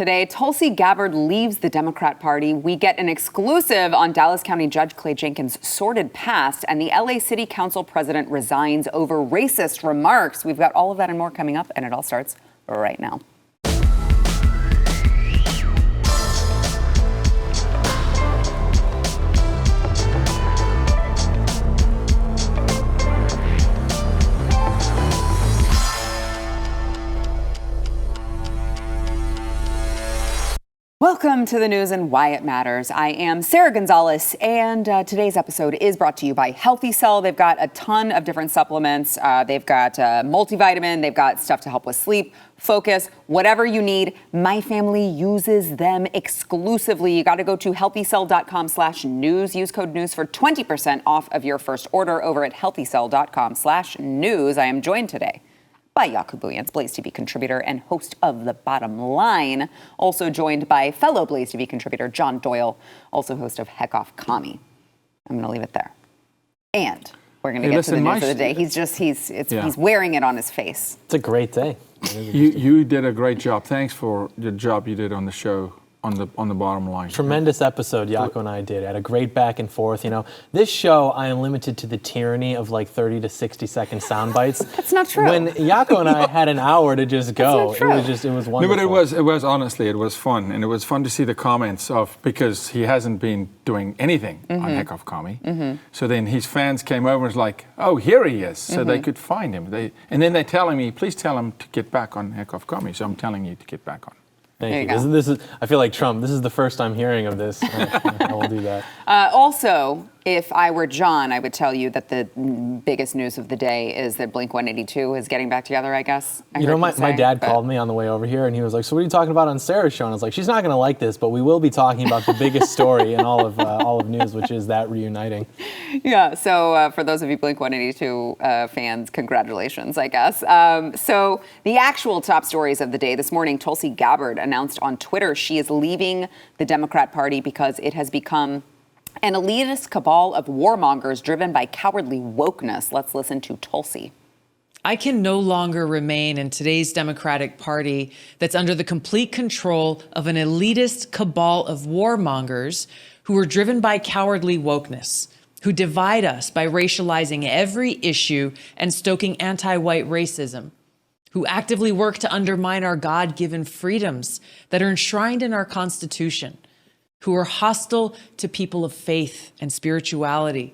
Today, Tulsi Gabbard leaves the Democrat Party. We get an exclusive on Dallas County Judge Clay Jenkins' sordid past, and the LA City Council president resigns over racist remarks. We've got all of that and more coming up, and it all starts right now. Welcome to the news and why it matters. I am Sarah Gonzalez, and today's episode is brought to you by Healthy Cell. They've got a ton of different supplements. They've got multivitamin. They've got stuff to help with sleep, focus, whatever you need. My family uses them exclusively. You got to go to healthycell.com/news. Use code news for 20% off of your first order over at healthycell.com/news. I am joined today by Jaco, Booyens, BlazeTV contributor and host of The Bottom Line. Also joined by fellow BlazeTV contributor John Doyle, also host of Heck Off Commie. I'm going to leave it there. And we're going to get to the news of the day. He's wearing it on his face. It's a great day. You did a great job. Thanks for the job you did on the show. On the bottom line. Tremendous episode Jaco and I did. Had a great back and forth. You know, this show, I am limited to the tyranny of like 30 to 60 second sound bites. That's not true. When Jaco and I had an hour to just go, it was wonderful. No, but it was honestly, it was fun. And it was fun to see the comments because he hasn't been doing anything on Heck Off Commie. So then his fans came over and was like, oh, here he is. So they could find him. And then they're telling me, please tell him to get back on Heck Off Commie. So I'm telling you to get back on. Thank you. This is, I feel like Trump. This is the first I'm hearing of this. I will do that. Also, if I were John, I would tell you that the biggest news of the day is that Blink-182 is getting back together, I guess. My dad called me on the way over here, and he was like, so what are you talking about on Sarah's show? And I was like, she's not going to like this, but we will be talking about the biggest story in all of news, which is that reuniting. Yeah, so for those of you Blink-182 fans, congratulations, I guess. So the actual top stories of the day this morning, Tulsi Gabbard announced on Twitter she is leaving the Democrat Party because it has become an elitist cabal of warmongers driven by cowardly wokeness. Let's listen to Tulsi. I can no longer remain in today's Democratic Party that's under the complete control of an elitist cabal of warmongers who are driven by cowardly wokeness, who divide us by racializing every issue and stoking anti-white racism, who actively work to undermine our God-given freedoms that are enshrined in our Constitution, who are hostile to people of faith and spirituality,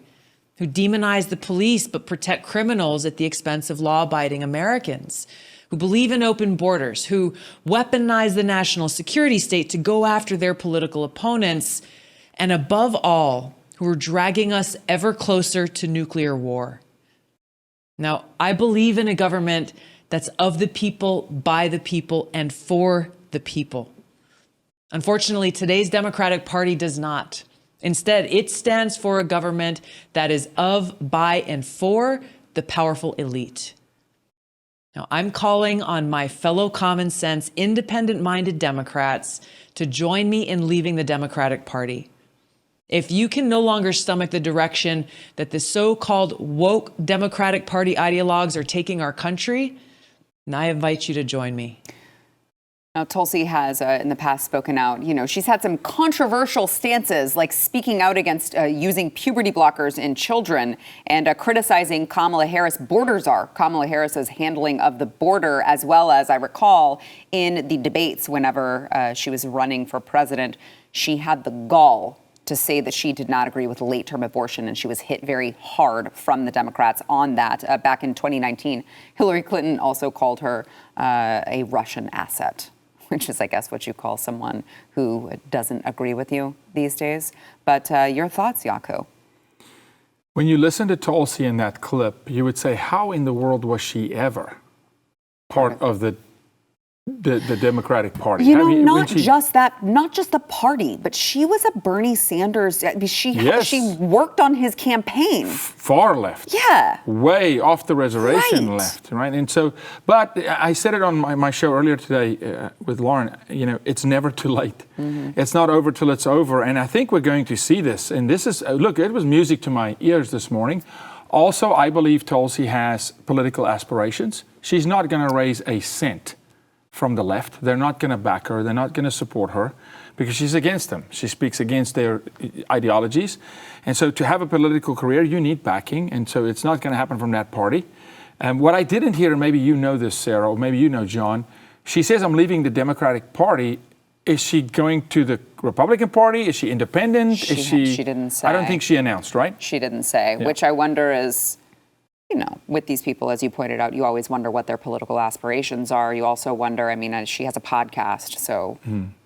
who demonize the police but protect criminals at the expense of law-abiding Americans, who believe in open borders, who weaponize the national security state to go after their political opponents, and above all, who are dragging us ever closer to nuclear war. Now, I believe in a government that's of the people, by the people, and for the people. Unfortunately, today's Democratic Party does not. Instead, it stands for a government that is of, by, and for the powerful elite. Now, I'm calling on my fellow common sense, independent-minded Democrats to join me in leaving the Democratic Party. If you can no longer stomach the direction that the so-called woke Democratic Party ideologues are taking our country, then I invite you to join me. Now, Tulsi has in the past spoken out. You know, she's had some controversial stances, like speaking out against using puberty blockers in children and criticizing Kamala Harris, border czar, Kamala Harris's handling of the border, as well as, I recall, in the debates whenever she was running for president, she had the gall to say that she did not agree with late-term abortion, and she was hit very hard from the Democrats on that. Back in 2019, Hillary Clinton also called her a Russian asset, which is, I guess, what you call someone who doesn't agree with you these days. But your thoughts, Jaco? When you listen to Tulsi in that clip, you would say, how in the world was she ever part of the Democratic Party? You know, not just the party, but she was a Bernie Sanders. She worked on his campaign. Far left. Yeah. Way off the reservation left, right? And so, but I said it on my show earlier today with Lauren, you know, it's never too late. It's not over till it's over. And I think we're going to see this. And this is, look, it was music to my ears this morning. Also, I believe Tulsi has political aspirations. She's not going to raise a cent from the left. They're not going to back her. They're not going to support her because she's against them. She speaks against their ideologies. And so to have a political career, you need backing. And so it's not going to happen from that party. What I didn't hear, and maybe you know this, Sarah, or maybe you know, John, she says, I'm leaving the Democratic Party. Is she going to the Republican Party? Is she independent? She didn't say. I don't think she announced, right? She didn't say, which I wonder is, with these people, as you pointed out, you always wonder what their political aspirations are. You also wonder, she has a podcast, so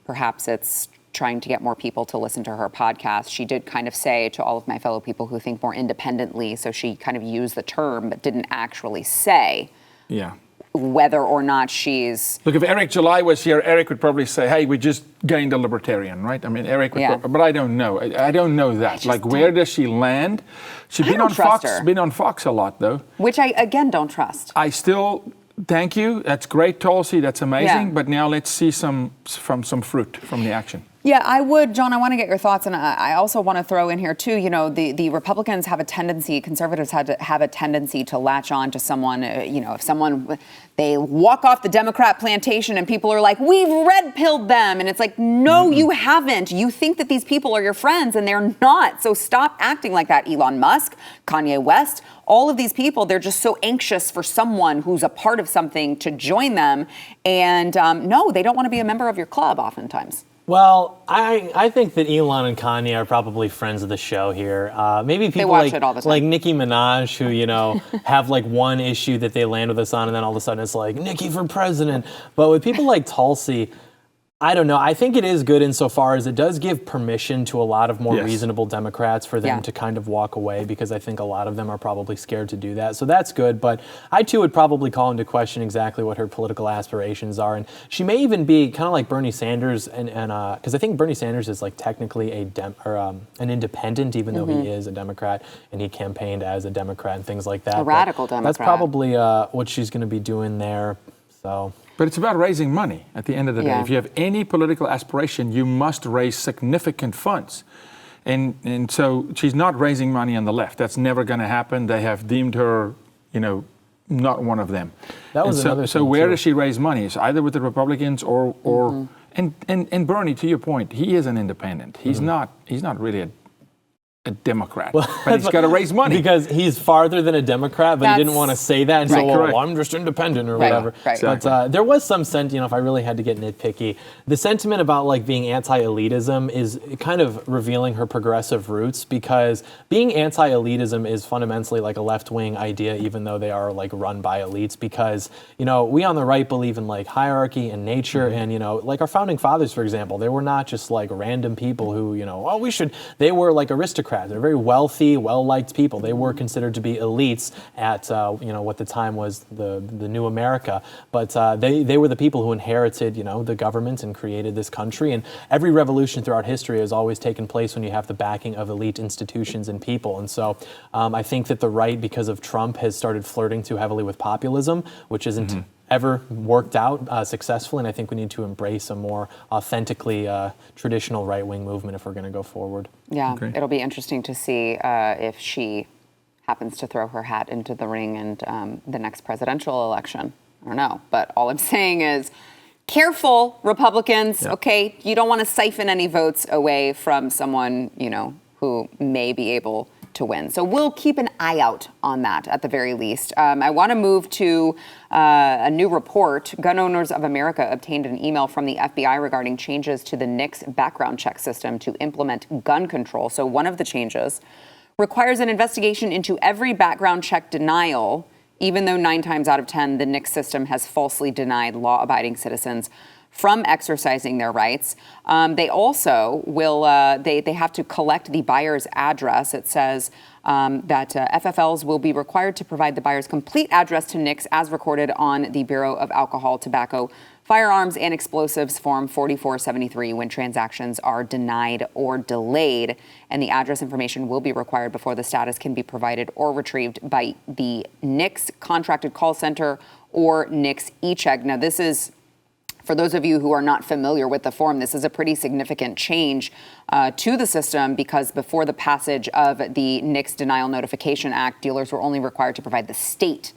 perhaps it's trying to get more people to listen to her podcast. She did kind of say to all of my fellow people who think more independently, so she kind of used the term, but didn't actually say whether or not she's... Look, if Eric July was here, Eric would probably say, hey, we just gained a libertarian, right? Eric would but I don't know. I don't know that. Like, where does she land? She's been on Fox. Been on Fox a lot, though. Which I, again, don't trust. I still... Thank you. That's great, Tulsi. That's amazing. Yeah. But now let's see some fruit from the action. Yeah, I would, John, I want to get your thoughts. And I also want to throw in here, too, the Republicans have a tendency, conservatives have a tendency to latch on to someone, if someone, they walk off the Democrat plantation and people are like, we've red-pilled them. And it's like, no, you haven't. You think that these people are your friends and they're not. So stop acting like that. Elon Musk, Kanye West, all of these people, they're just so anxious for someone who's a part of something to join them. And no, they don't want to be a member of your club oftentimes. Well, I think that Elon and Kanye are probably friends of the show here. Maybe people like Nicki Minaj, who, have like one issue that they land with us on, and then all of a sudden it's like, Nicki for president. But with people like Tulsi, I don't know. I think it is good insofar as it does give permission to a lot of more reasonable Democrats for them to kind of walk away, because I think a lot of them are probably scared to do that. So that's good. But I, too, would probably call into question exactly what her political aspirations are. And she may even be kind of like Bernie Sanders, and because I think Bernie Sanders is like technically an independent, even though he is a Democrat and he campaigned as a Democrat and things like that. A radical Democrat. That's probably what she's going to be doing there. So. But it's about raising money at the end of the day. If you have any political aspiration, you must raise significant funds. And so she's not raising money on the left. That's never going to happen. They have deemed her, not one of them. That was another thing. So where does she raise money? It's either with the Republicans or and Bernie, to your point, he is an independent. He's not really a Democrat, but he's got to raise money. Because he's farther than a Democrat, but he didn't want to say that. And so, well, I'm just independent or whatever. Right. But there was some sentiment, if I really had to get nitpicky, the sentiment about like being anti-elitism is kind of revealing her progressive roots, because being anti-elitism is fundamentally like a left-wing idea, even though they are like run by elites, because, we on the right believe in like hierarchy and nature, and, like our founding fathers, for example, they were not just like random people who, they were like aristocrats. They're very wealthy, well-liked people. They were considered to be elites at, what the time was the new America. But they were the people who inherited, the government and created this country. And every revolution throughout history has always taken place when you have the backing of elite institutions and people. And so I think that the right, because of Trump, has started flirting too heavily with populism, which isn't ever worked out successfully, and I think we need to embrace a more authentically traditional right-wing movement if we're going to go forward. Yeah, it'll be interesting to see if she happens to throw her hat into the ring in the next presidential election. I don't know, but all I'm saying is, careful, Republicans, okay? You don't want to siphon any votes away from someone, who may be able to win. So we'll keep an eye out on that at the very least. I want to move to a new report. Gun Owners of America obtained an email from the FBI regarding changes to the NICS background check system to implement gun control. So one of the changes requires an investigation into every background check denial, even though 9 times out of 10, the NICS system has falsely denied law-abiding citizens from exercising their rights. They also will, they have to collect the buyer's address. It says that FFLs will be required to provide the buyer's complete address to NICS as recorded on the Bureau of Alcohol, Tobacco, Firearms, and Explosives Form 4473 when transactions are denied or delayed. And the address information will be required before the status can be provided or retrieved by the NICS contracted call center or NICS e-check. Now, this is, for those of you who are not familiar with the form, this is a pretty significant change to the system, because before the passage of the NICS Denial Notification Act, dealers were only required to provide the state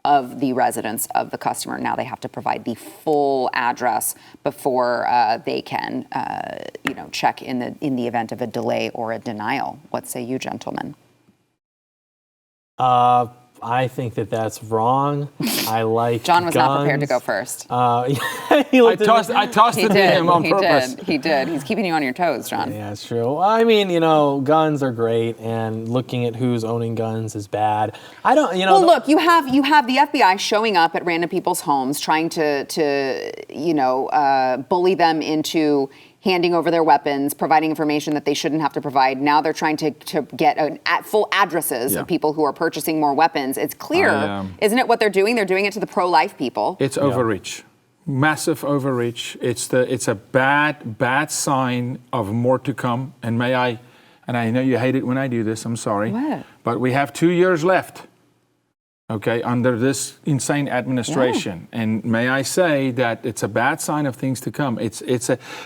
of the residence of the customer. Now they have to provide the full address before they can, check in the event of a delay or a denial. What say you, gentlemen? I think that's wrong. I like John was guns. not prepared to go first. I tossed it to him on purpose. He did. He's keeping you on your toes, John. Yeah, it's true. I mean, guns are great, and looking at who's owning guns is bad. I don't, Well, look, you have the FBI showing up at random people's homes, trying to bully them into handing over their weapons, providing information that they shouldn't have to provide. Now they're trying to get full addresses of people who are purchasing more weapons. It's clear, isn't it, what they're doing? They're doing it to the pro-life people. It's overreach. Massive overreach. It's a bad sign of more to come. And I know you hate it when I do this, I'm sorry. What? But we have 2 years left. Okay, under this insane administration. Yeah. And may I say that it's a bad sign of things to come.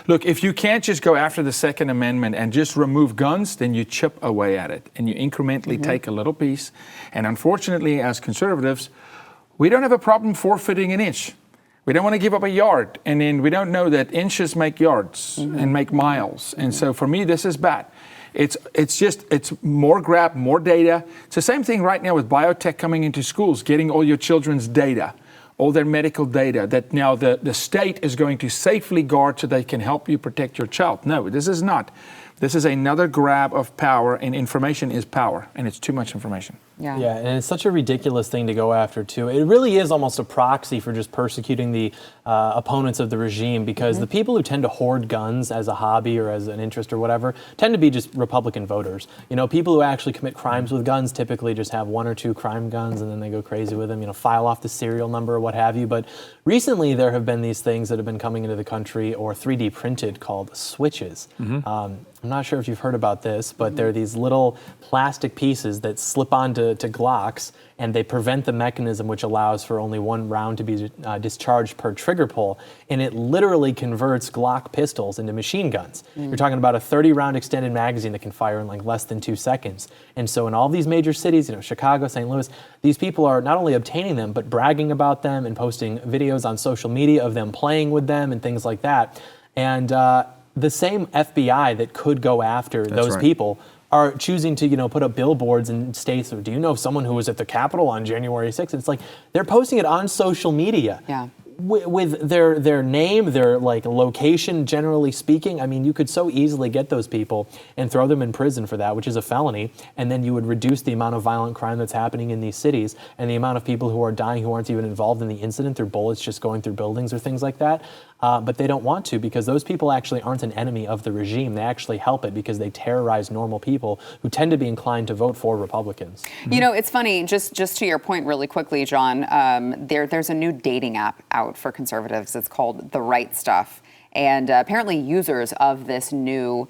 Look, if you can't just go after the Second Amendment and just remove guns, then you chip away at it and you incrementally take a little piece. And unfortunately, as conservatives, we don't have a problem forfeiting an inch. We don't want to give up a yard. And then we don't know that inches make yards and make miles. And so for me, this is bad. It's more grab, more data. It's the same thing right now with biotech coming into schools, getting all your children's data, all their medical data that now the state is going to safely guard so they can help you protect your child. No, this is not. This is another grab of power, and information is power, and it's too much information. Yeah, and it's such a ridiculous thing to go after, too. It really is almost a proxy for just persecuting the opponents of the regime, because the people who tend to hoard guns as a hobby or as an interest or whatever tend to be just Republican voters. People who actually commit crimes with guns typically just have 1 or 2 crime guns and then they go crazy with them, file off the serial number or what have you. But recently there have been these things that have been coming into the country or 3D printed called switches. I'm not sure if you've heard about this, but they're these little plastic pieces that slip onto Glocks, and they prevent the mechanism which allows for only 1 round to be discharged per trigger pull, and it literally converts Glock pistols into machine guns. You're talking about a 30-round extended magazine that can fire in like less than 2 seconds. And so in all these major cities, Chicago, St. Louis, these people are not only obtaining them, but bragging about them and posting videos on social media of them playing with them and things like that. And the same FBI that could go after those people are choosing to, put up billboards in states. Do you know someone who was at the Capitol on January 6th? It's like they're posting it on social media. Yeah. With their name, their location, generally speaking. I mean, you could so easily get those people and throw them in prison for that, which is a felony, and then you would reduce the amount of violent crime that's happening in these cities and the amount of people who are dying who aren't even involved in the incident through bullets just going through buildings or things like that. But they don't want to, because those people actually aren't an enemy of the regime. They actually help it because they terrorize normal people who tend to be inclined to vote for Republicans. It's funny, just to your point really quickly, John, there's a new dating app out for conservatives. It's called The Right Stuff. And apparently users of this new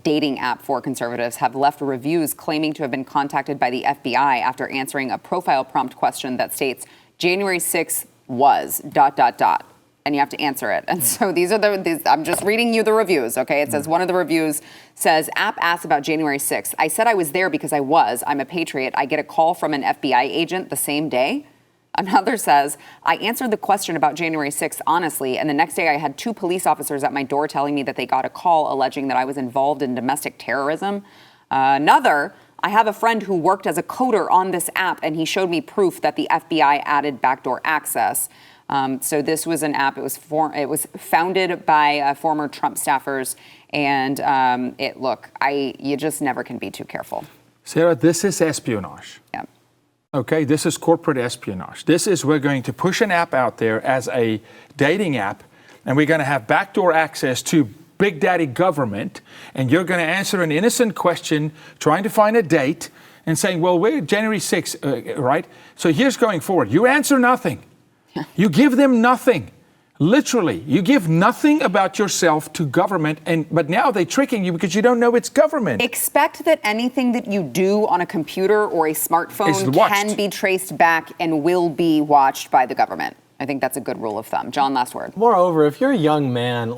dating app for conservatives have left reviews claiming to have been contacted by the FBI after answering a profile prompt question that states, January 6th was ... And you have to answer it. And so these are I'm just reading you the reviews, okay? It says, one of the reviews says, app asked about January 6th. I said I was there because I'm a patriot. I get a call from an FBI agent the same day. Another says, I answered the question about January 6th honestly, and the next day I had 2 police officers at my door telling me that they got a call alleging that I was involved in domestic terrorism. Another, I have a friend who worked as a coder on this app, and he showed me proof that the FBI added backdoor access. So this was an app. It was founded by former Trump staffers, and you just never can be too careful. Sarah, this is espionage. Yeah. Okay, this is corporate espionage. We're going to push an app out there as a dating app, and we're going to have backdoor access to Big Daddy government, and you're going to answer an innocent question, trying to find a date, and saying, well, we're January 6th, right? So here's going forward. You answer nothing. You give them nothing. Literally, you give nothing about yourself to government, but now they're tricking you because you don't know it's government. Expect that anything that you do on a computer or a smartphone can be traced back and will be watched by the government. I think that's a good rule of thumb. John, last word. Moreover, if you're a young man,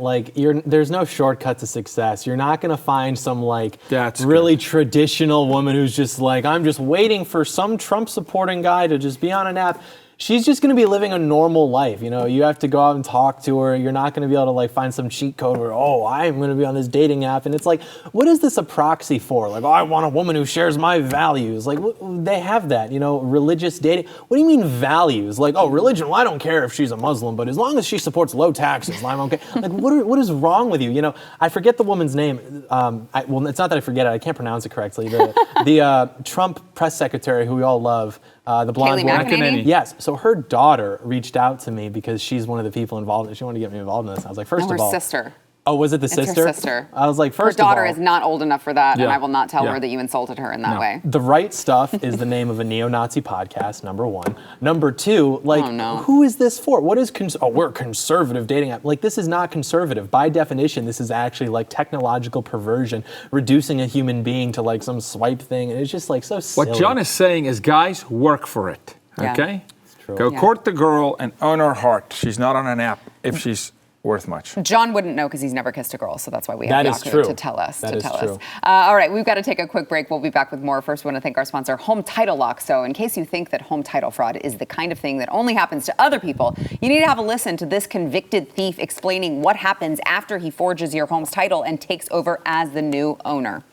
there's no shortcut to success. You're not going to find some really traditional woman who's just I'm just waiting for some Trump supporting guy to just be on an app. she's just going to be living a normal life. You have to go out and talk to her. You're not going to be able to like find some cheat code where, I'm going to be on this dating app. And it's like, what is this a proxy for? Like, I want a woman who shares my values. Like, they have that, religious dating. What do you mean values? Like, religion, well, I don't care if she's a Muslim, but as long as she supports low taxes, I'm okay. Like, what is wrong with you? I forget the woman's name. It's not that I forget it. I can't pronounce it correctly. The Trump press secretary who we all love, the blonde woman. McEnany? Yes. So her daughter reached out to me because she's one of the people involved. She wanted to get me involved in this. I was like, first of all, her sister. Oh, was it the sister? Her sister. I was like, first her daughter of all, is not old enough for that, and Yeah. I will not tell Yeah. her that you insulted her in that way. The Right Stuff is the name of a neo-Nazi podcast, number one. Number two, like, Oh, no. who is this for? What is, we're a conservative dating app. Like, this is not conservative. By definition, this is actually like technological perversion, reducing a human being to like some swipe thing. And it's just like so silly. What John is saying is, guys, work for it. Yeah. Okay? true. Go Yeah. court the girl and own her heart. She's not on an app if she's worth much. John wouldn't know because he's never kissed a girl, so that's why we have That is Jaco true. to tell us. That is true. All right, we've got to take a quick break. We'll be back with more. First, we want to thank our sponsor, Home Title Lock. So in case you think that home title fraud is the kind of thing that only happens to other people, you need to have a listen to this convicted thief explaining what happens after he forges your home's title and takes over as the new owner.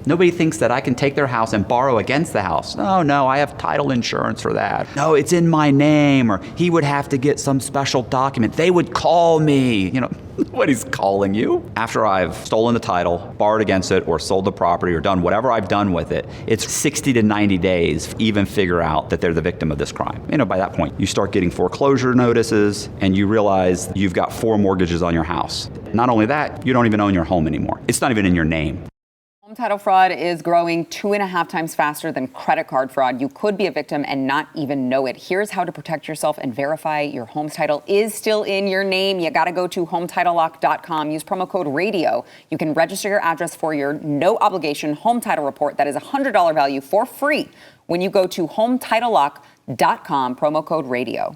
Nobody thinks that I can take their house and borrow against the house. Oh, no, I have title insurance for that. No, it's in my name, or he would have to get some special document. They would call me. You know, nobody's calling you. After I've stolen the title, borrowed against it, or sold the property, or done whatever I've done with it, it's 60 to 90 days to even figure out that they're the victim of this crime. You know, by that point, you start getting foreclosure notices, and you realize you've got 4 mortgages on your house. Not only that, you don't even own your home anymore. It's not even in your name. Home title fraud is growing 2.5 times faster than credit card fraud. You could be a victim and not even know it. Here's how to protect yourself and verify your home's title is still in your name. You got to go to HometitleLock.com. Use promo code RADIO. You can register your address for your no obligation home title report. That is a $100 value for free when you go to HometitleLock.com, promo code RADIO.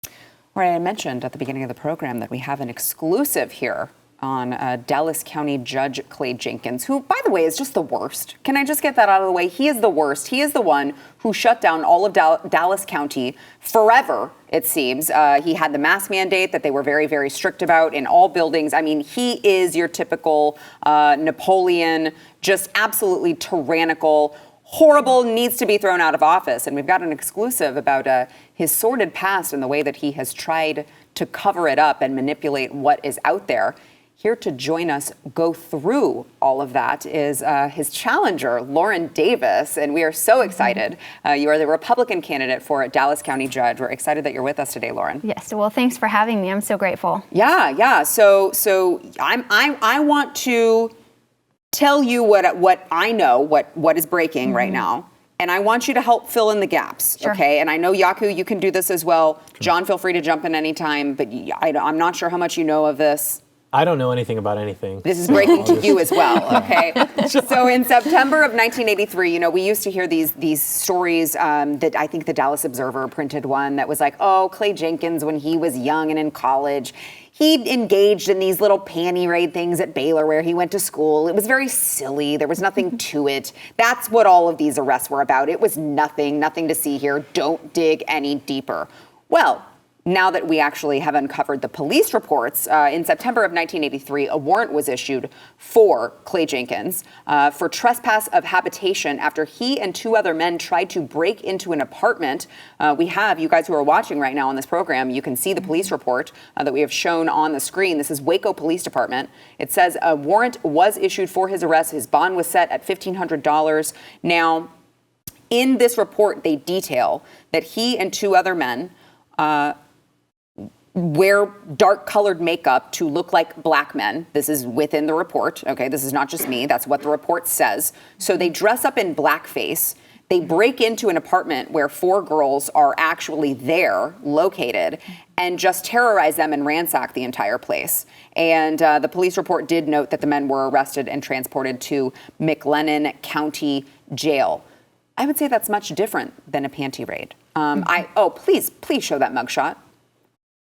All right, I mentioned at the beginning of the program that we have an exclusive here on Dallas County Judge Clay Jenkins, who, by the way, is just the worst. Can I just get that out of the way? He is the worst. He is the one who shut down all of Dallas County forever, it seems. He had the mask mandate that they were very, very strict about in all buildings. I mean, he is your typical Napoleon, just absolutely tyrannical, horrible, needs to be thrown out of office. And we've got an exclusive about his sordid past and the way that he has tried to cover it up and manipulate what is out there. Here to join us, go through all of that, is his challenger, Lauren Davis. And we are so excited. You are the Republican candidate for Dallas County Judge. We're excited that you're with us today, Lauren. Yes, well, thanks for having me. I'm so grateful. Yeah. So I want to tell you what I know, what is breaking right now. And I want you to help fill in the gaps, Sure. okay? And I know, Jaco, you can do this as well. Sure. John, feel free to jump in anytime, but I'm not sure how much you know of this. I don't know anything about anything. This is breaking to you as well, okay? So in September of 1983, we used to hear these stories that I think the Dallas Observer printed one that was like, oh, Clay Jenkins, when he was young and in college, he engaged in these little panty raid things at Baylor where he went to school. It was very silly. There was nothing to it. That's what all of these arrests were about. It was nothing to see here. Don't dig any deeper. Well, now that we actually have uncovered the police reports, in September of 1983, a warrant was issued for Clay Jenkins for trespass of habitation after he and 2 other men tried to break into an apartment. We have, you guys who are watching right now on this program, you can see the police report that we have shown on the screen. This is Waco Police Department. It says a warrant was issued for his arrest. His bond was set at $1,500. Now, in this report, they detail that he and 2 other men wear dark-colored makeup to look like black men. This is within the report, okay? This is not just me. That's what the report says. So they dress up in blackface. They break into an apartment where 4 girls are actually there, located, and just terrorize them and ransack the entire place. And the police report did note that the men were arrested and transported to McLennan County Jail. I would say that's much different than a panty raid. Please show that mugshot.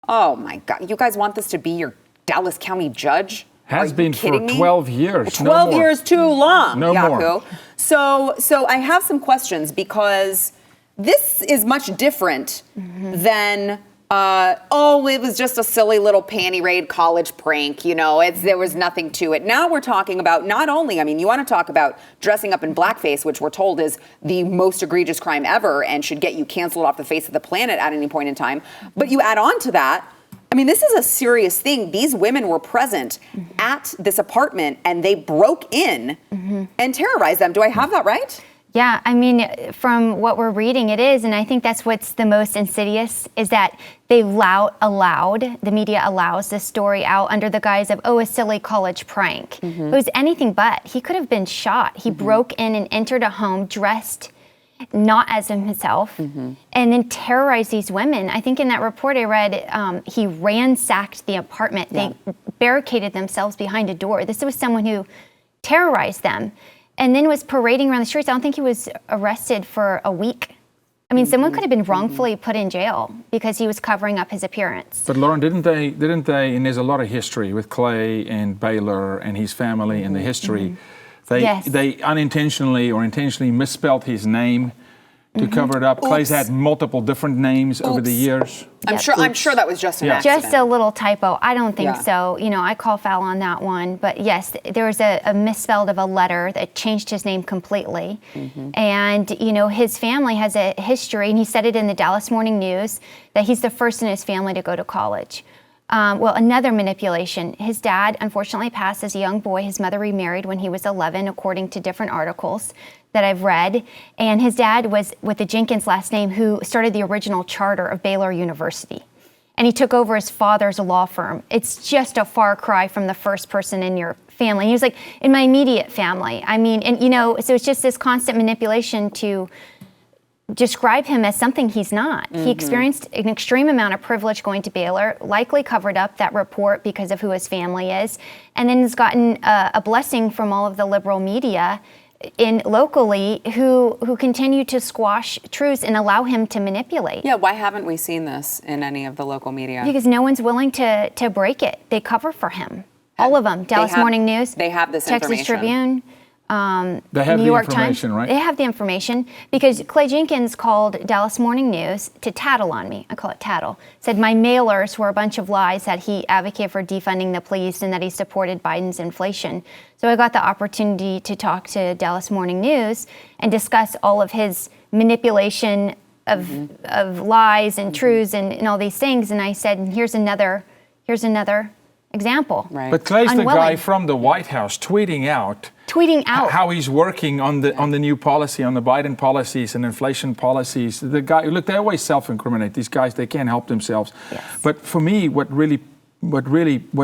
Oh my God! You guys want this to be your Dallas County judge? Has been for kidding me? 12 years. 12 years too long, No Jaco. more. So I have some questions because this is much different than, it was just a silly little panty raid college prank. There was nothing to it. Now we're talking about not only, you want to talk about dressing up in blackface, which we're told is the most egregious crime ever and should get you canceled off the face of the planet at any point in time. But you add on to that, this is a serious thing. These women were present at this apartment and they broke in and terrorized them. Do I have that right? Yeah, from what we're reading, it is. And I think that's what's the most insidious is that the media allows this story out under the guise of, a silly college prank. It was anything but. He could have been shot. He broke in and entered a home dressed not as himself and then terrorized these women. I think in that report I read, he ransacked the apartment. Yeah. They barricaded themselves behind a door. This was someone who terrorized them. And then was parading around the streets. I don't think he was arrested for a week. Someone could have been wrongfully put in jail because he was covering up his appearance. But Lauren, didn't they, and there's a lot of history with Clay and Baylor and his family and the history. They unintentionally or intentionally misspelled his name to cover it up. Oops. Clay's had multiple different names over the years. I'm sure that was just an accident. Just a little typo. I don't think so. I call foul on that one. But yes, there was a misspelled of a letter that changed his name completely. And, his family has a history, and he said it in the Dallas Morning News, that he's the first in his family to go to college. Another manipulation. His dad, unfortunately, passed as a young boy. His mother remarried when he was 11, according to different articles that I've read. And his dad was with the Jenkins last name, who started the original charter of Baylor University. And he took over his father's law firm. It's just a far cry from the first person in your family. He was like, in my immediate family. So it's just this constant manipulation to describe him as something he's not. He experienced an extreme amount of privilege going to Baylor, likely covered up that report because of who his family is, and then has gotten a blessing from all of the liberal media locally who continue to squash truths and allow him to manipulate. Yeah, why haven't we seen this in any of the local media? Because no one's willing to break it. They cover for him. All of them. Dallas Morning News. They have this Texas information. Tribune. They have New the York information, Times, right? They have the information because Clay Jenkins called Dallas Morning News to tattle on me. I call it tattle. Said my mailers were a bunch of lies, that he advocated for defunding the police and that he supported Biden's inflation. So I got the opportunity to talk to Dallas Morning News and discuss all of his manipulation of lies and truths and all these things. And I said, here's another example. Right. But Clay's the guy from the White House tweeting out how he's working on the new policy, on the Biden policies and inflation policies. The guy, look, they always self-incriminate. These guys, they can't help themselves. Yes. But for me, what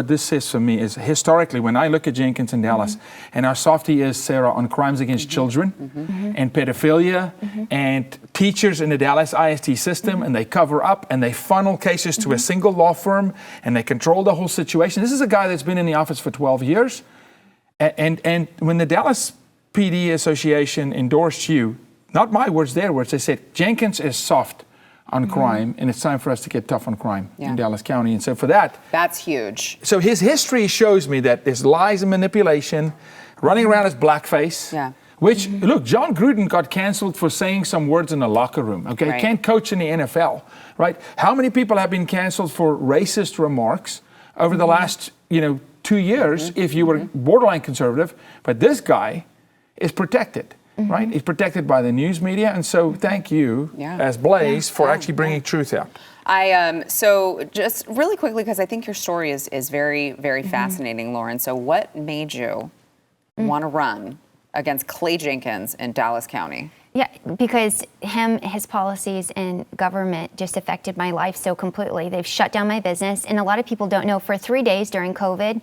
this says for me is, historically, when I look at Jenkins in Dallas and how soft he is, Sarah, on crimes against children and pedophilia and teachers in the Dallas ISD system, and they cover up and they funnel cases to a single law firm and they control the whole situation. This is a guy that's been in the office for 12 years. And when the Dallas PD Association endorsed you, not my words, their words, they said, Jenkins is soft on crime, and it's time for us to get tough on crime in Dallas County. And so for that... That's huge. So his history shows me that there's lies and manipulation, running around as blackface, which, look, John Gruden got canceled for saying some words in the locker room, okay? Right. Can't coach in the NFL, right? How many people have been canceled for racist remarks over the last, 2 years, if you were borderline conservative? But this guy is protected. Right? He's protected by the news media. And so thank you, as Blaze, for actually bringing truth out. So just really quickly, because I think your story is very, very fascinating, Lauren. So what made you want to run against Clay Jenkins in Dallas County? Yeah, because his policies in government just affected my life so completely. They've shut down my business. And a lot of people don't know, for 3 days during COVID,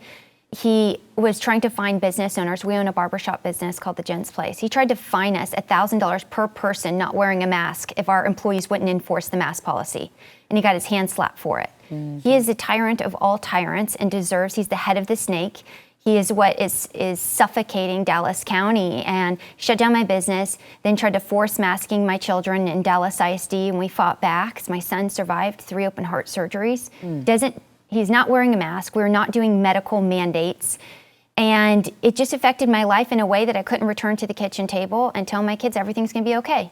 he was trying to find business owners. We own a barbershop business called the Gents Place. He tried to fine us $1,000 per person not wearing a mask if our employees wouldn't enforce the mask policy. And he got his hand slapped for it. He is the tyrant of all tyrants and he's the head of the snake. He is what is suffocating Dallas County, and shut down my business, then tried to force masking my children in Dallas ISD, and we fought back. My son survived 3 open heart surgeries. He's not wearing a mask. We're not doing medical mandates. And it just affected my life in a way that I couldn't return to the kitchen table and tell my kids everything's going to be okay.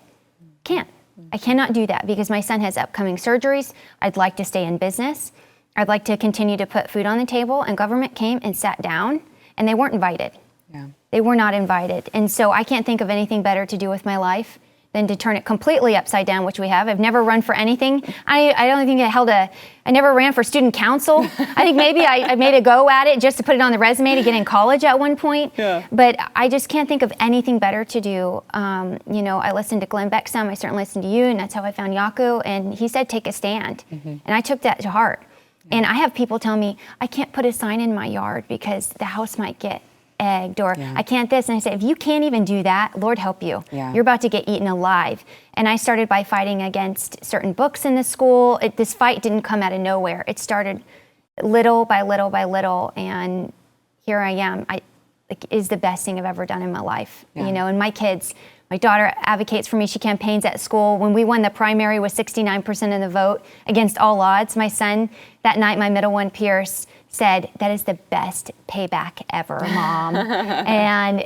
Can't. I cannot do that because my son has upcoming surgeries. I'd like to stay in business. I'd like to continue to put food on the table, and government came and sat down, and they weren't invited. Yeah. They were not invited. And so I can't think of anything better to do with my life than to turn it completely upside down, which we have. I've never run for anything. I don't think I never ran for student council. I think maybe I made a go at it just to put it on the resume to get in college at one point. Yeah. But I just can't think of anything better to do. I listened to Glenn Beck some, I certainly listened to you, and that's how I found Jaco. And he said, take a stand. And I took that to heart. And I have people tell me, I can't put a sign in my yard because the house might get egged, or I can't this. And I say, if you can't even do that, Lord help you. Yeah. You're about to get eaten alive. And I started by fighting against certain books in the school. This fight didn't come out of nowhere. It started little by little by little, and here I am. It is the best thing I've ever done in my life. Yeah. And my kids, my daughter advocates for me. She campaigns at school. When we won the primary with 69% of the vote against all odds, my son, that night, my middle one, Pierce, said, that is the best payback ever, Mom. And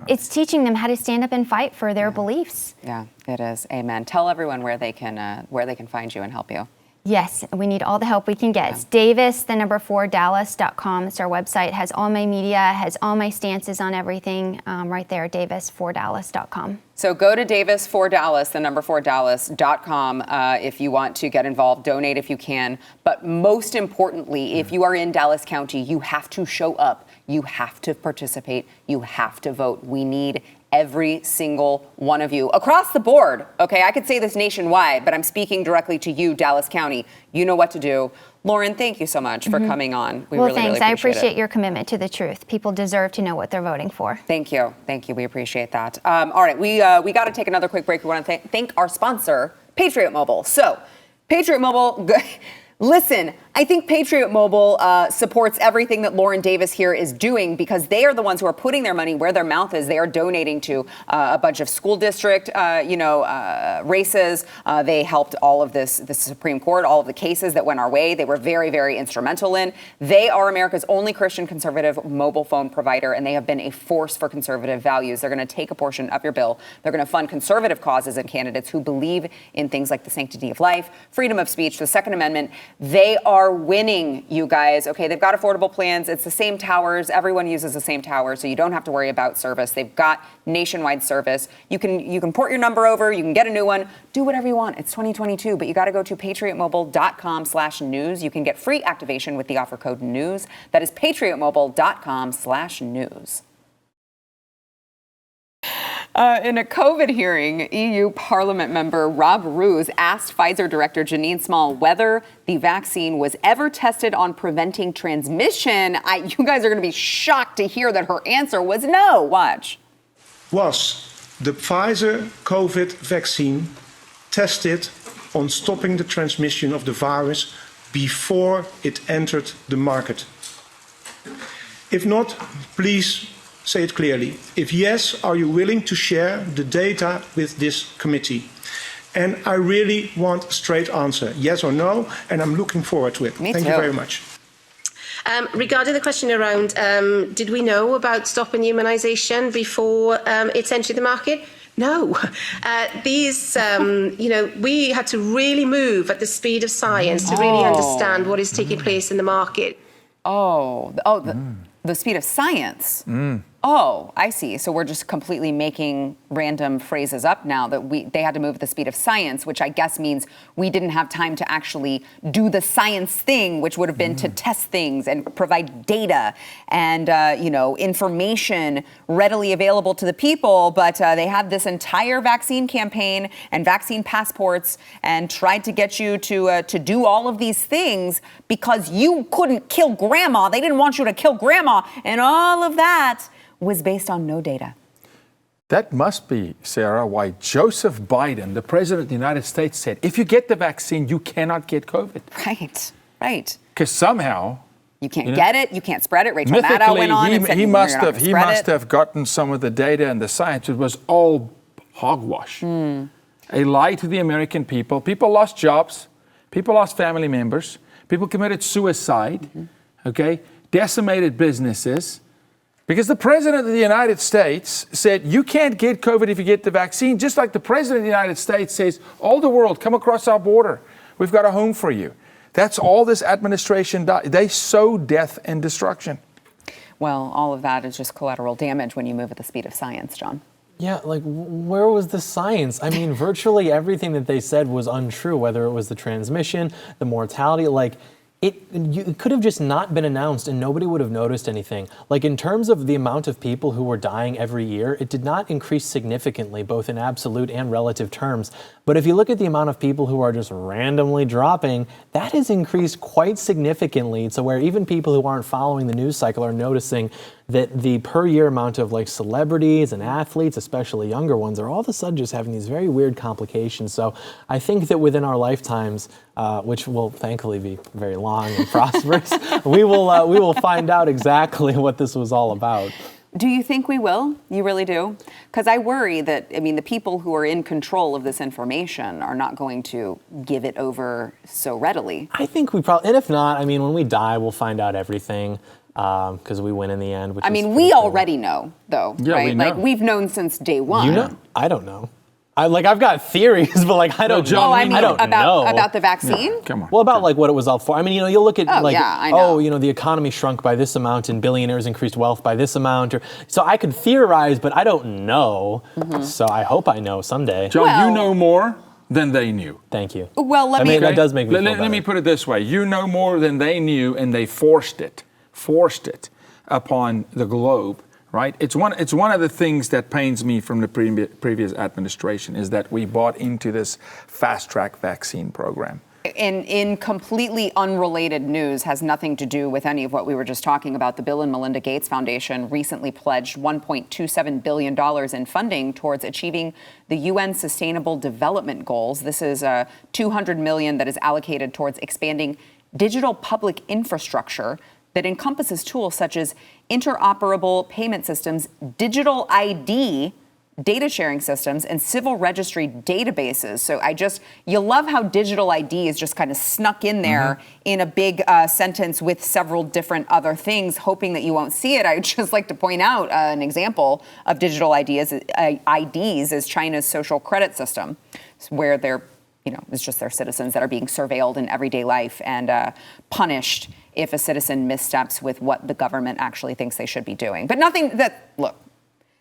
it's teaching them how to stand up and fight for their beliefs. Yeah, it is. Amen. Tell everyone where they can find you and help you. Yes, we need all the help we can get. It's Davis4Dallas.com. It's our website. It has all my media, has all my stances on everything right there, Davis4Dallas.com. So go to Davis4Dallas, 4Dallas.com if you want to get involved, donate if you can. But most importantly, if you are in Dallas County, you have to show up. You have to participate. You have to vote. We need every single one of you across the board. Okay, I could say this nationwide, but I'm speaking directly to you, Dallas County. You know what to do. Lauren, thank you so much for coming on. Well, thanks. I appreciate your commitment to the truth. People deserve to know what they're voting for. Thank you. Thank you. We appreciate that. All right, we got to take another quick break. We want to thank our sponsor, Patriot Mobile. So, Patriot Mobile, listen, I think Patriot Mobile supports everything that Lauren Davis here is doing because they are the ones who are putting their money where their mouth is. They are donating to a bunch of school district, races. They helped all of the Supreme Court, all of the cases that went our way. They were very, very instrumental in. They are America's only Christian conservative mobile phone provider, and they have been a force for conservative values. They're going to take a portion of your bill. They're going to fund conservative causes and candidates who believe in things like the sanctity of life, freedom of speech, the Second Amendment. They are winning, you guys. Okay, they've got affordable plans. It's the same towers. Everyone uses the same towers, so you don't have to worry about service. They've got nationwide service. You can port your number over. You can get a new one. Do whatever you want. It's 2022, but you got to go to patriotmobile.com/news. You can get free activation with the offer code NEWS. That is patriotmobile.com/news. In a COVID hearing, EU Parliament member Rob Roos asked Pfizer Director Janine Small whether the vaccine was ever tested on preventing transmission. You guys are going to be shocked to hear that her answer was no. Watch. Was the Pfizer COVID vaccine tested on stopping the transmission of the virus before it entered the market? If not, please say it clearly. If yes, are you willing to share the data with this committee? And I really want a straight answer, yes or no, and I'm looking forward to it. Me Thank too. you very much. Regarding the question around, did we know about stopping immunisation before it's entered the market? No. We had to really move at the speed of science to really understand what is taking place in the market. The speed of science. Oh, I see. So we're just completely making random phrases up now that they had to move at the speed of science, which I guess means we didn't have time to actually do the science thing, which would have been to test things and provide data and, information readily available to the people. But they had this entire vaccine campaign and vaccine passports and tried to get you to do all of these things because you couldn't kill grandma. They didn't want you to kill grandma. And all of that was based on no data. That must be, Sarah, why Joseph Biden, the president of the United States, said, if you get the vaccine, you cannot get COVID. Right. Because somehow you can't get it, you can't spread it. Rachel Maddow went on and said he must have gotten some of the data and the science. It was all hogwash. A lie to the American people. People lost jobs. People lost family members. People committed suicide. Okay, decimated businesses. Because the President of the United States said, you can't get COVID if you get the vaccine, just like the President of the United States says, all the world, come across our border. We've got a home for you. That's all this administration does. They sow death and destruction. Well, all of that is just collateral damage when you move at the speed of science, John. Yeah, like where was the science? I mean, virtually everything that they said was untrue, whether it was the transmission, the mortality, like it could have just not been announced and nobody would have noticed anything. Like in terms of the amount of people who were dying every year, it did not increase significantly, both in absolute and relative terms. But if you look at the amount of people who are just randomly dropping, that has increased quite significantly to where even people who aren't following the news cycle are noticing that the per year amount of like celebrities and athletes, especially younger ones, are all of a sudden just having these very weird complications. So I think that within our lifetimes, which will thankfully be very long and prosperous, we will find out exactly what this was all about. Do you think we will? You really do? Because I worry that, I mean, the people who are in control of this information are not going to give it over so readily. I think we probably, and if not, I mean, when we die, we'll find out everything. Because we win in the end. I mean, we already know, though, yeah, right? We know. Like we've known since day one. You know? I don't know. I've got theories, but like I don't know. I mean, I don't know about the vaccine. Yeah, come on. Well, about like what it was all for. I mean, you'll look at like, I know. the economy shrunk by this amount and billionaires increased wealth by this amount. So I could theorize, but I don't know. Mm-hmm. So I hope I know someday. John, you know more than they knew. Thank you. Well, that does make me feel better. Let me put it this way. You know more than they knew, and they forced it upon the globe, right? It's one of the things that pains me from the previous administration is that we bought into this fast-track vaccine program. In completely unrelated news, has nothing to do with any of what we were just talking about, the Bill and Melinda Gates Foundation recently pledged $1.27 billion in funding towards achieving the UN Sustainable Development Goals. This is $200 million that is allocated towards expanding digital public infrastructure that encompasses tools such as interoperable payment systems, digital ID, data sharing systems, and civil registry databases. So you love how digital ID is just kind of snuck in there in a big sentence with several different other things, hoping that you won't see it. I would just like to point out an example of digital IDs is China's social credit system, where it's just their citizens that are being surveilled in everyday life and punished if a citizen missteps with what the government actually thinks they should be doing. But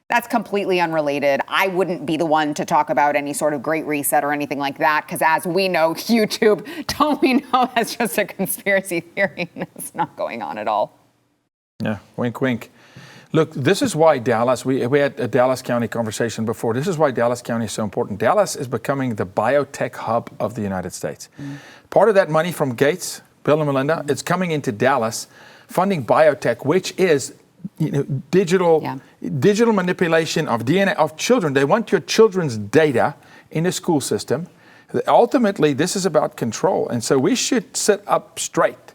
that's completely unrelated. I wouldn't be the one to talk about any sort of great reset or anything like that, because as we know, YouTube, don't we know that's just a conspiracy theory and it's not going on at all. Yeah, wink, wink. Look, this is why Dallas, we had a Dallas County conversation before. This is why Dallas County is so important. Dallas is becoming the biotech hub of the United States. Part of that money from Gates, Bill and Melinda, it's coming into Dallas, funding biotech, which is digital manipulation of DNA of children. They want your children's data in the school system. Ultimately, this is about control. And so we should sit up straight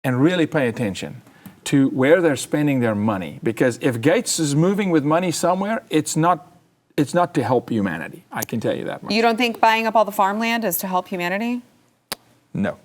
and really pay attention to where they're spending their money. Because if Gates is moving with money somewhere, it's not to help humanity. I can tell you that much. You don't think buying up all the farmland is to help humanity? No.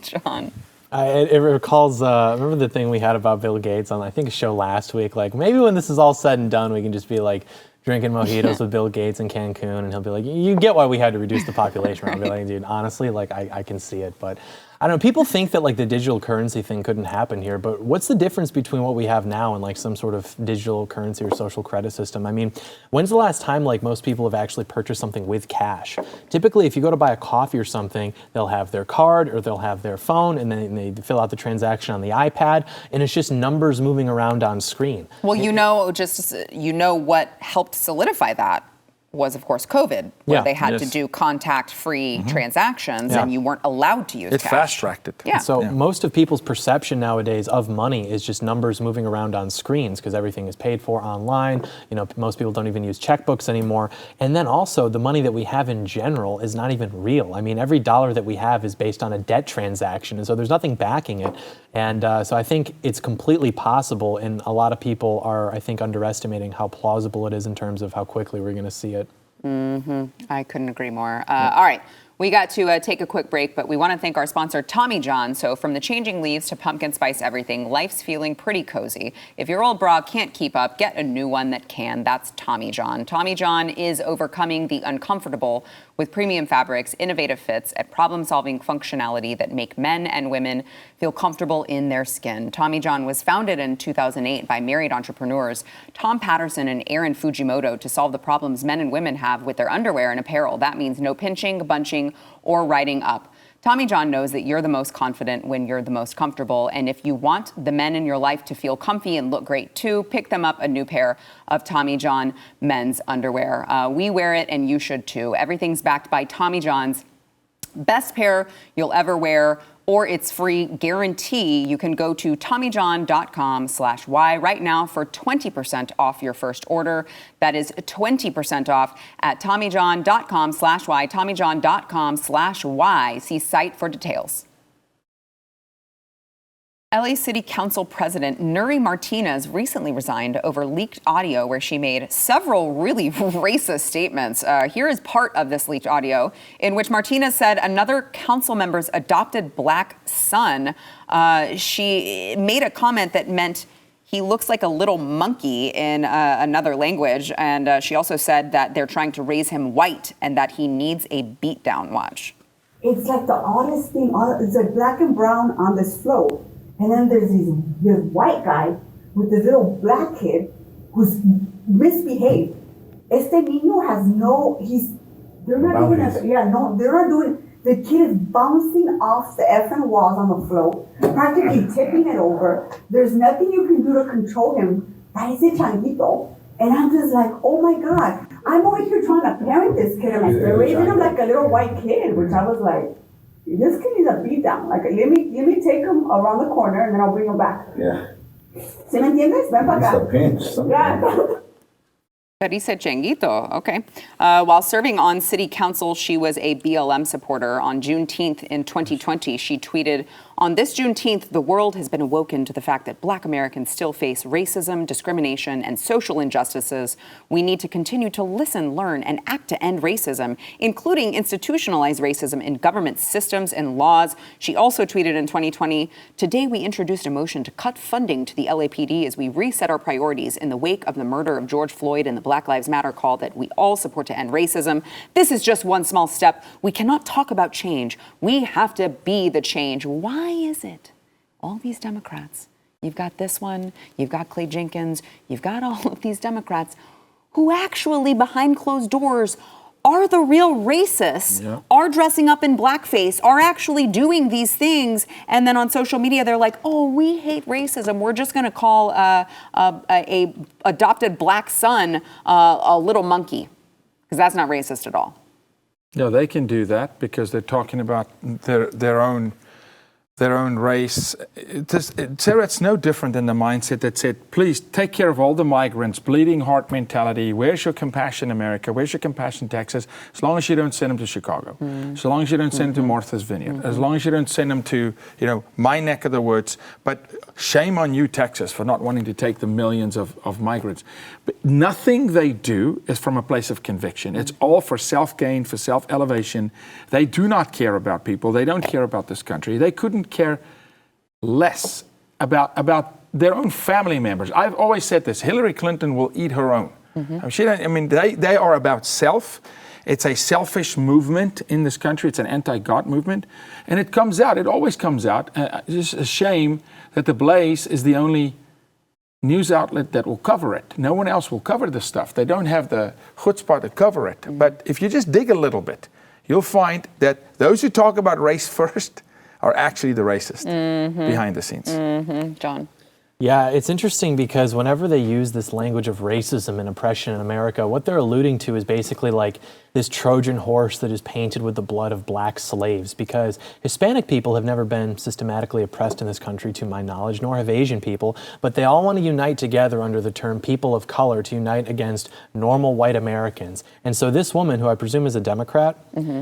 John. It recalls, remember the thing we had about Bill Gates on, I think, a show last week? Like, maybe when this is all said and done, we can just be like drinking mojitos with Bill Gates in Cancun, and he'll be like, you get why we had to reduce the population. I'll be like, dude, honestly, like, I can see it. But I don't know, people think that like the digital currency thing couldn't happen here, but what's the difference between what we have now and like some sort of digital currency or social credit system? I mean, when's the last time like most people have actually purchased something with cash? Typically, if you go to buy a coffee or something, they'll have their card or they'll have their phone, and then they fill out the transaction on the iPad, and it's just numbers moving around on screen. Well, what helped solidify that was, of course, COVID, where they had to do contact-free transactions, and you weren't allowed to use cash. It fast-tracked it. Yeah. So most of people's perception nowadays of money is just numbers moving around on screens because everything is paid for online. Most people don't even use checkbooks anymore. And then also the money that we have in general is not even real. I mean, every dollar that we have is based on a debt transaction, and so there's nothing backing it. And so I think it's completely possible, and a lot of people are, I think, underestimating how plausible it is in terms of how quickly we're going to see it. I couldn't agree more. All right. We got to take a quick break, but we want to thank our sponsor, Tommy John. So from the changing leaves to pumpkin spice everything, life's feeling pretty cozy. If your old bra can't keep up, get a new one that can. That's Tommy John. Tommy John is overcoming the uncomfortable with premium fabrics, innovative fits, and problem-solving functionality that make men and women feel comfortable in their skin. Tommy John was founded in 2008 by married entrepreneurs Tom Patterson and Aaron Fujimoto to solve the problems men and women have with their underwear and apparel. That means no pinching, bunching, or riding up. Tommy John knows that you're the most confident when you're the most comfortable. And if you want the men in your life to feel comfy and look great too, pick them up a new pair of Tommy John men's underwear. We wear it and you should too. Everything's backed by Tommy John's best pair you'll ever wear, or its free guarantee. You can go to TommyJohn.com/Y right now for 20% off your first order. That is 20% off at TommyJohn.com/Y, TommyJohn.com/Y. See site for details. LA City Council President Nury Martinez recently resigned over leaked audio where she made several really racist statements. Here is part of this leaked audio in which Martinez said another council member's adopted black son. She made a comment that meant he looks like a little monkey in another language. And she also said that they're trying to raise him white and that he needs a beatdown. Watch. It's like the oddest thing. It's like black and brown on this float. And then there's this white guy with this little black kid who's misbehaved. Este niño has they're not doing, the kid is bouncing off the effing walls on the float, practically tipping it over. There's nothing you can do to control him. Parece changuito. And I'm just like, oh my God, I'm over here trying to parent this kid. And they're raising him like a little white kid, which I was like, this kid needs a beat down. Like, let me take him around the corner and then I'll bring him back. Yeah. ¿Sí me entiendes? Ven para acá. It's a pinch. Yeah. But he said changuito. Okay. While serving on city council, she was a BLM supporter. On Juneteenth in 2020, she tweeted, "On this Juneteenth, the world has been awoken to the fact that Black Americans still face racism, discrimination, and social injustices. We need to continue to listen, learn, and act to end racism, including institutionalized racism in government systems and laws." She also tweeted in 2020, "Today we introduced a motion to cut funding to the LAPD as we reset our priorities in the wake of the murder of George Floyd and the Black Lives Matter call that we all support to end racism. This is just one small step. We cannot talk about change. We have to be the change." Why is it all these Democrats, you've got this one, you've got Clay Jenkins, you've got all of these Democrats who actually behind closed doors are the real racists, are dressing up in blackface, are actually doing these things, and then on social media they're like, oh, we hate racism, we're just going to call a adopted black son a little monkey, because that's not racist at all. No, they can do that because they're talking about their own race. Sarah, it's no different than the mindset that said, please take care of all the migrants, bleeding heart mentality. Where's your compassion, America? Where's your compassion, Texas? As long as you don't send them to Chicago, as long as you don't send them to Martha's Vineyard, as long as you don't send them to, my neck of the woods. But shame on you, Texas, for not wanting to take the millions of migrants. But nothing they do is from a place of conviction. It's all for self-gain, for self-elevation. They do not care about people. They don't care about this country. They couldn't care less about their own family members. I've always said this, Hillary Clinton will eat her own. They are about self. It's a selfish movement in this country. It's an anti-God movement. And it comes out, it always comes out. It's just a shame that the Blaze is the only news outlet that will cover it. No one else will cover this stuff. They don't have the chutzpah to cover it. But if you just dig a little bit, you'll find that those who talk about race first are actually the racist behind the scenes. John? Yeah, it's interesting because whenever they use this language of racism and oppression in America, what they're alluding to is basically like this Trojan horse that is painted with the blood of black slaves, because Hispanic people have never been systematically oppressed in this country, to my knowledge, nor have Asian people, but they all want to unite together under the term people of color to unite against normal white Americans. And so this woman, who I presume is a Democrat,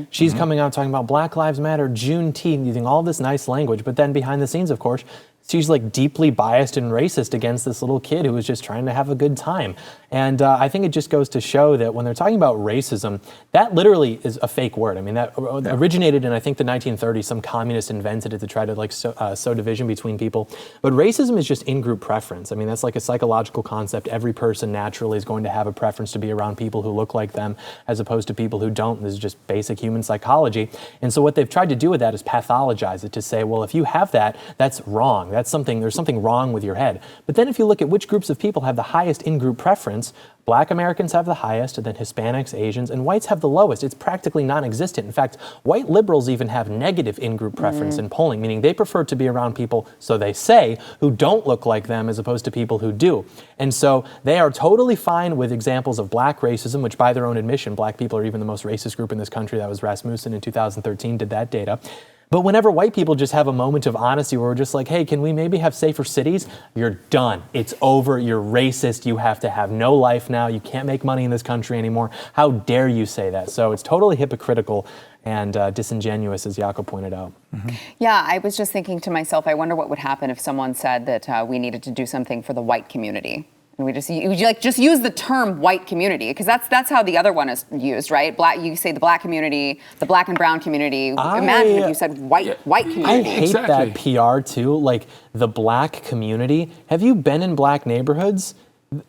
she's coming out talking about Black Lives Matter, Juneteenth, using all this nice language, but then behind the scenes, of course, she's like deeply biased and racist against this little kid who was just trying to have a good time. And I think it just goes to show that when they're talking about racism, that literally is a fake word. I mean, that originated in, I think, the 1930s. Some communist invented it to try to like sow division between people. But racism is just in-group preference. I mean, that's like a psychological concept. Every person naturally is going to have a preference to be around people who look like them as opposed to people who don't. This is just basic human psychology. And so what they've tried to do with that is pathologize it, to say, well, if you have that, that's wrong. There's something wrong with your head. But then if you look at which groups of people have the highest in-group preference, Black Americans have the highest, and then Hispanics, Asians, and whites have the lowest. It's practically non-existent. In fact, white liberals even have negative in-group preference in polling, meaning they prefer to be around people, so they say, who don't look like them as opposed to people who do. And so they are totally fine with examples of black racism, which by their own admission, black people are even the most racist group in this country. That was Rasmussen in 2013, did that data. But whenever white people just have a moment of honesty where we're just like, hey, can we maybe have safer cities? You're done. It's over. You're racist. You have to have no life now. You can't make money in this country anymore. How dare you say that? So it's totally hypocritical and disingenuous, as Jaco pointed out. Yeah, I was just thinking to myself, I wonder what would happen if someone said that we needed to do something for the white community. And we just use the term white community, because that's how the other one is used, right? You say the black community, the black and brown community. Imagine if you said white community. I hate that PR too. Like the black community. Have you been in black neighborhoods?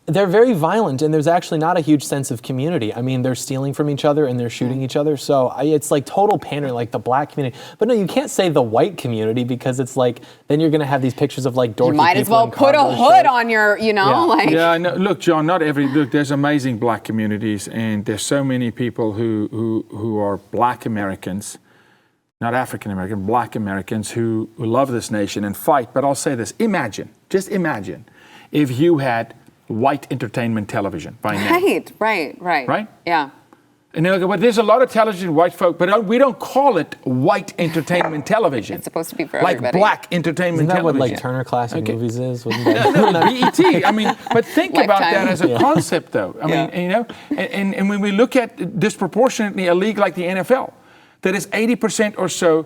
They're very violent, and there's actually not a huge sense of community. I mean, they're stealing from each other and they're shooting each other. So it's like total pandering, like the black community. But no, you can't say the white community, because it's like, then you're going to have these pictures of like dorky people. You might as well put a hood on your, Yeah, no, look, John, there's amazing black communities, and there's so many people who are black Americans, not African American, black Americans who love this nation and fight. But I'll say this, just imagine if you had white entertainment television by name. Right. Yeah. And they'll go, but there's a lot of television white folk, but we don't call it white entertainment television. It's supposed to be for like everybody. Black entertainment Isn't that television. what like Turner Classic Movies is? BET. I mean, but think about that as a concept, though. I mean, and when we look at disproportionately a league like the NFL, that is 80% or so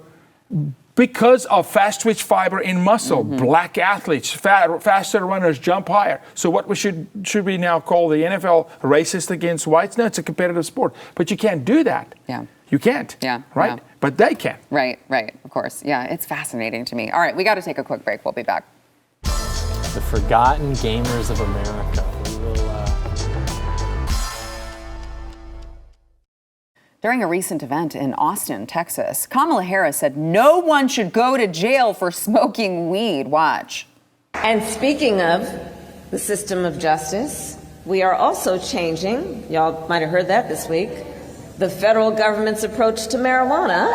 because of fast twitch fiber in muscle, black athletes, faster runners jump higher. So what should we now call the NFL racist against whites? No, it's a competitive sport. But you can't do that. Yeah. You can't. Yeah. Right? Yeah. But they can. Right. Of course. Yeah, it's fascinating to me. All right, we got to take a quick break. We'll be back. The forgotten gamers of America. During a recent event in Austin, Texas, Kamala Harris said no one should go to jail for smoking weed. Watch. And speaking of the system of justice, we are also changing, y'all might have heard that this week, the federal government's approach to marijuana.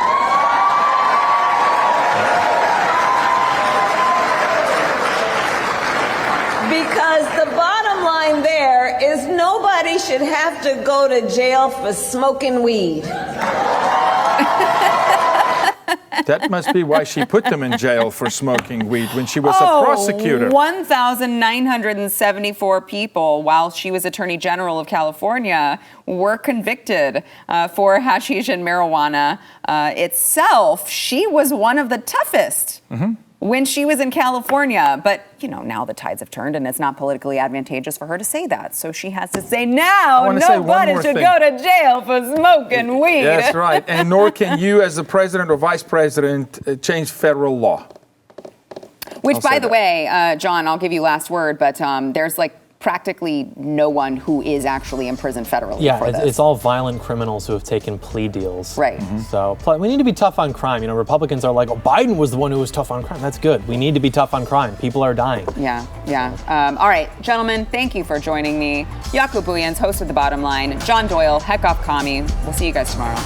Because the bottom line there is nobody should have to go to jail for smoking weed. That must be why she put them in jail for smoking weed when she was a prosecutor. 1,974 people, while she was Attorney General of California, were convicted for hashish and marijuana itself. She was one of the toughest. When she was in California. But, now the tides have turned and it's not politically advantageous for her to say that. So she has to say now nobody should go to jail for smoking weed. That's right. And nor can you, as the president or vice president, change federal law. Which, by the way, John, I'll give you last word, but there's practically no one who is actually imprisoned federally for this. It's all violent criminals who have taken plea deals. Right. So we need to be tough on crime. Republicans are like, oh, Biden was the one who was tough on crime. That's good. We need to be tough on crime. People are dying. Yeah. All right, gentlemen, thank you for joining me. Jaco Booyens, host of The Bottom Line. John Doyle, heck off commie. We'll see you guys tomorrow.